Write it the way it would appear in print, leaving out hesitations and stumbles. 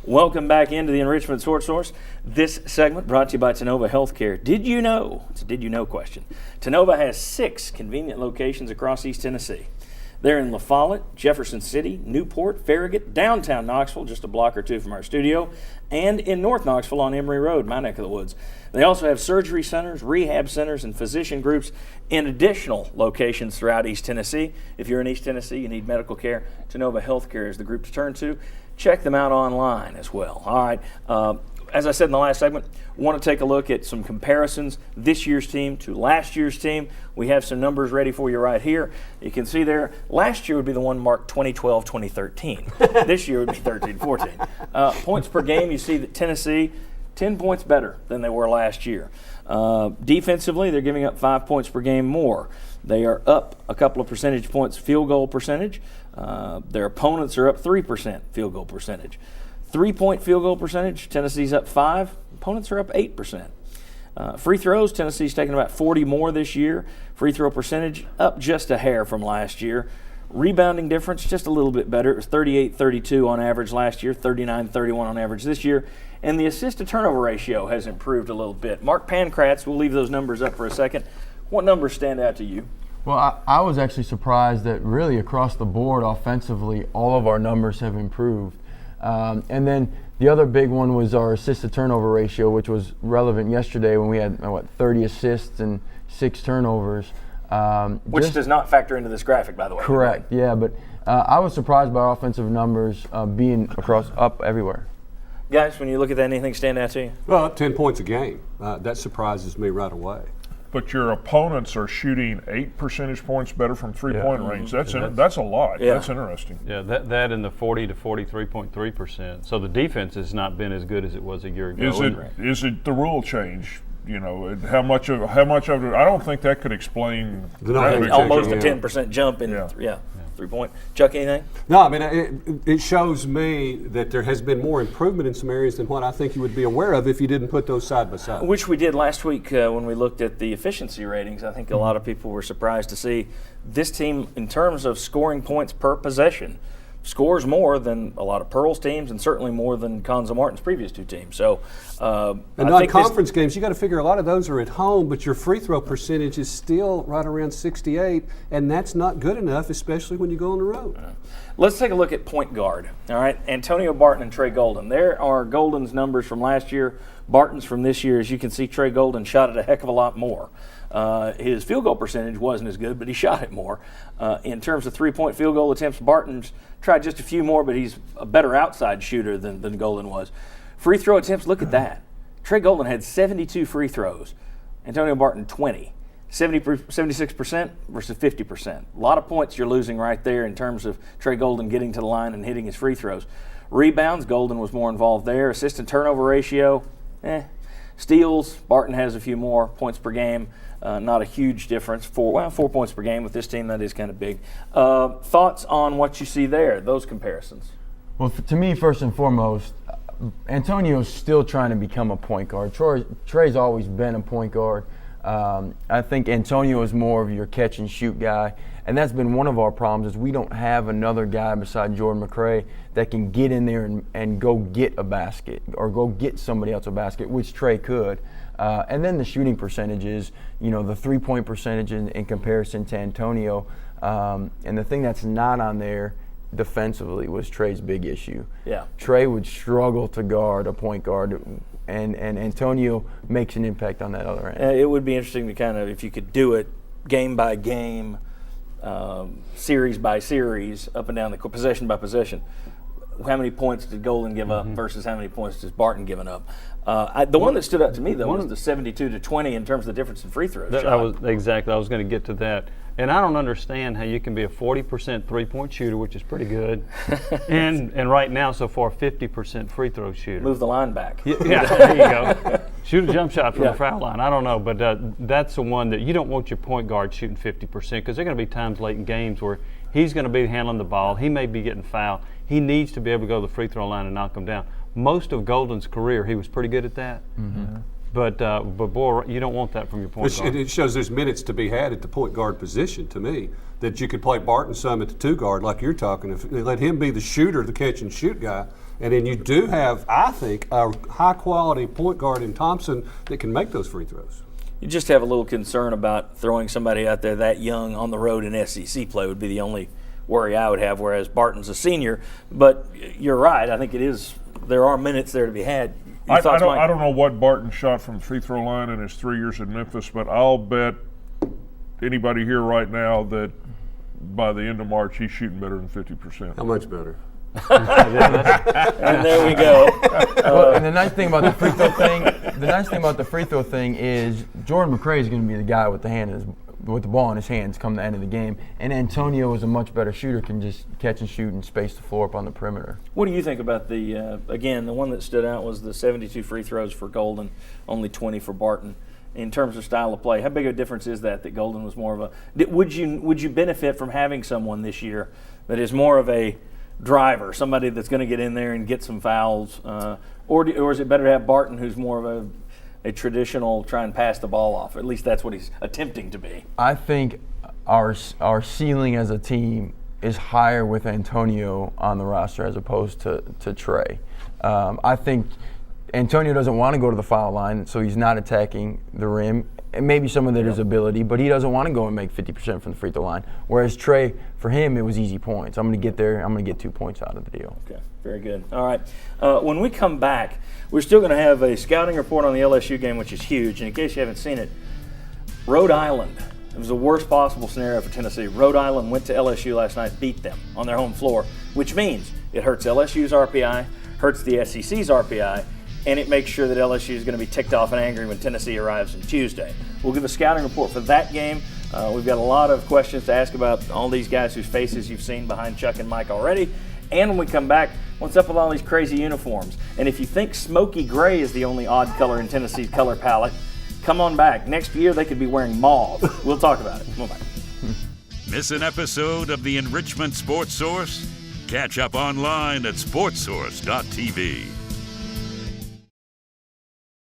Welcome back into the Enrichment Sports Source. This segment brought to you by Tennova Healthcare. Did you know? It's a did you know question. Tennova has 6 convenient locations across East Tennessee. They're in La Follette, Jefferson City, Newport, Farragut, downtown Knoxville, just a block or two from our studio, and in North Knoxville on Emory Road, my neck of the woods. They also have surgery centers, rehab centers, and physician groups in additional locations throughout East Tennessee. If you're in East Tennessee, you need medical care, Tennova Healthcare is the group to turn to. Check them out online as well. All right. As I said in the last segment, want to take a look at some comparisons, this year's team to last year's team. We have some numbers ready for you right here. You can see there, last year would be the one marked 2012, 2013. This year would be 13, 14. Points per game, you see that Tennessee, 10 points better than they were last year. Defensively, they're giving up 5 points per game more. They are up a couple of percentage points field goal percentage. Their opponents are up 3% field goal percentage. 3-point field goal percentage, Tennessee's up 5. Opponents are up 8%. Free throws, Tennessee's taken about 40 more this year. Free throw percentage up just a hair from last year. Rebounding difference, just a little bit better. It was 38-32 on average last year, 39-31 on average this year. And the assist-to-turnover ratio has improved a little bit. Mark Pankratz, we'll leave those numbers up for a second. What numbers stand out to you? Well, I was actually surprised that really across the board offensively, all of our numbers have improved. And then the other big one was our assist-to-turnover ratio, which was relevant yesterday when we had, 30 assists and 6 turnovers. Which does not factor into this graphic, by the way. Correct, yeah. But I was surprised by our offensive numbers being up everywhere. Guys, when you look at that, anything stand out to you? Well, 10 points a game. That surprises me right away. But your opponents are shooting 8 percentage points better from three-point range. That's a lot. Yeah. That's interesting. Yeah, that in the 40 to 43.3%. So the defense has not been as good as it was a year ago. Is it the rule change? You know, how much of it? I don't think that could explain almost a 10% jump in 3-point. Chuck, anything? No, I mean, it shows me that there has been more improvement in some areas than what I think you would be aware of if you didn't put those side by side. Which we did last week when we looked at the efficiency ratings. I think a lot of people were surprised to see this team, in terms of scoring points per possession, scores more than a lot of Pearl's teams and certainly more than Konza Martin's previous 2 teams. So, and non-conference games, you got to figure a lot of those are at home, but your free throw percentage is still right around 68, and that's not good enough, especially when you go on the road. Let's take a look at point guard. All right, Antonio Barton and Trey Golden. There are Golden's numbers from last year, Barton's from this year. As you can see, Trey Golden shot it a heck of a lot more. His field goal percentage wasn't as good, but he shot it more. In terms of 3-point field goal attempts, Barton's tried just a few more, but he's a better outside shooter than Golden was. Free throw attempts, look at that. Trey Golden had 72 free throws. Antonio Barton, 20. 76% versus 50%. A lot of points you're losing right there in terms of Trey Golden getting to the line and hitting his free throws. Rebounds, Golden was more involved there. Assist and turnover ratio, Steals, Barton has a few more points per game. Not a huge difference. 4 points per game with this team. That is kind of big. Thoughts on what you see there, those comparisons? Well, to me, first and foremost, Antonio's still trying to become a point guard. Trey's always been a point guard. I think Antonio is more of your catch and shoot guy, and that's been one of our problems is we don't have another guy beside Jordan McRae that can get in there and go get a basket or go get somebody else a basket, which Trey could. And then the shooting percentages, the 3-point percentage in comparison to Antonio. And the thing that's not on there defensively was Trey's big issue. Yeah. Trey would struggle to guard a point guard, and Antonio makes an impact on that other end. It would be interesting to kind of, if you could do it game by game, series by series, up and down the possession by possession. How many points did Golden give up versus how many points does Barton given up? The one that stood out to me, though, was the 72-20 in terms of the diffence in free throws. I was going to get to that. And I don't understand how you can be a 40% three-point shooter, which is pretty good, and right now so far 50% free throw shooter. Move the line back. Yeah, there you go. Shoot a jump shot from the foul line. I don't know, but that's the one that you don't want your point guard shooting 50% because there are going to be times late in games where he's going to be handling the ball. He may be getting fouled. He needs to be able to go to the free throw line and knock them down. Most of Golden's career, he was pretty good at that. But boy, you don't want that from your point guard. It shows there's minutes to be had at the point guard position to me. That you could play Barton some at the 2 guard like you're talking. If they let him be the shooter, the catch and shoot guy, and then you do have, I think, a high quality point guard in Thompson that can make those free throws. You just have a little concern about throwing somebody out there that young on the road in SEC play would be the only worry I would have, whereas Barton's a senior. But you're right. I think it is. There are minutes there to be had. I don't know what Barton shot from the free throw line in his 3 years in Memphis, but I'll bet anybody here right now that by the end of March he's shooting better than 50%. How much better? And there we go. Well, and the nice thing about the free throw thing, is Jordan McRae is going to be the guy with the ball in his hands come the end of the game, and Antonio is a much better shooter, can just catch and shoot and space the floor up on the perimeter. What do you think about the again, the one that stood out was the 72 free throws for Golden, only 20 for Barton. In terms of style of play, how big a difference is that Golden was more of a – would you benefit from having someone this year that is more of a driver, somebody that's going to get in there and get some fouls, or is it better to have Barton, who's more of a traditional try and pass the ball off? At least that's what he's attempting to be. I think our ceiling as a team is higher with Antonio on the roster as opposed to Trey. I think – Antonio doesn't want to go to the foul line, so he's not attacking the rim. And maybe some of that is ability, but he doesn't want to go and make 50% from the free throw line. Whereas Trey, for him, it was easy points. I'm going to get there. I'm going to get 2 points out of the deal. Okay, very good. All right. When we come back, we're still going to have a scouting report on the LSU game, which is huge. And in case you haven't seen it, Rhode Island. It was the worst possible scenario for Tennessee. Rhode Island went to LSU last night, beat them on their home floor, which means it hurts LSU's RPI, hurts the SEC's RPI, and it makes sure that LSU is going to be ticked off and angry when Tennessee arrives on Tuesday. We'll give a scouting report for that game. We've got a lot of questions to ask about all these guys whose faces you've seen behind Chuck and Mike already. And when we come back, what's up with all these crazy uniforms? And if you think smoky gray is the only odd color in Tennessee's color palette, come on back. Next year, they could be wearing mauve. We'll talk about it. Come on back. Miss an episode of the Enrichment Sports Source? Catch up online at sportsource.tv.